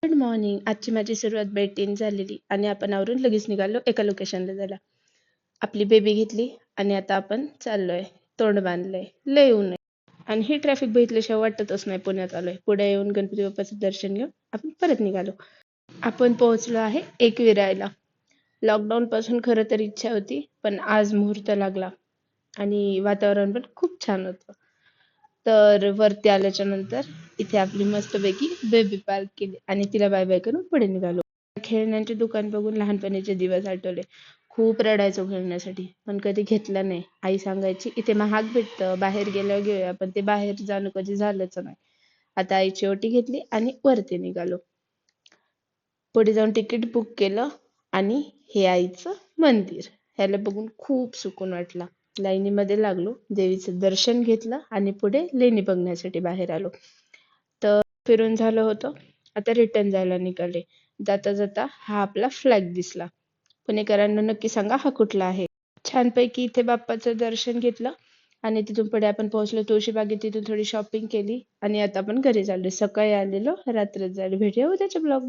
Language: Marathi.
Good morning. आजची माझी सुरुवात बेड झालेली आणि आपण आवरून लगेच निघालो एका लोकेशनला जायला. आपली बेबी घेतली आणि आता आपण चाललोय. तोंड बांधलंय, लय ऊन आहे आणि ही ट्रॅफिक बघितल्याशिवाय वाटतच नाही पुण्यात आलोय. पुढे येऊन गणपती बाप्पाचं दर्शन घेऊन आपण परत निघालो. आपण पोहोचलो आहे एकविरायला. लॉकडाऊन पासून खरं तर इच्छा होती, पण आज मुहूर्त लागला आणि वातावरण पण खूप छान होतं. तर वरती आल्याच्या नंतर इथे आपली मस्तपैकी बेबी पार्क केली आणि तिला बाय बाय करून पुढे निघालो. खेळण्यांचे दुकान बघून लहानपणीचे दिवस आठवले. खूप रडायचो खेळण्यासाठी, पण कधी घेतलं नाही. आई सांगायची इथे महाग भेटतं, बाहेर गेल्यावर घेऊया, पण ते बाहेर जाणं कधी झालंच नाही. आता आईची ओटी घेतली आणि वरती निघालो. पुढे जाऊन तिकीट बुक केलं आणि हे आईचं मंदिर. ह्याला बघून खूप सुकून वाटला. लाईनीमध्ये लागलो, देवीचं दर्शन घेतलं आणि पुढे लेणी बघण्यासाठी बाहेर आलो. तर फिरून झालं होतं, आता रिटर्न जायला निघाले. जाता जाता हा आपला फ्लॅग दिसला. पुणेकरांना नक्की सांगा हा कुठला आहे. छानपैकी इथे बाप्पाचं दर्शन घेतलं आणि तिथून पुढे आपण पोहोचलो तुळशीबागेत. तिथून थोडी शॉपिंग केली आणि आता आपण घरी चाललोय. सकाळी आलेलो, रात्र जायला. भेटूया उद्याच्या ब्लॉग.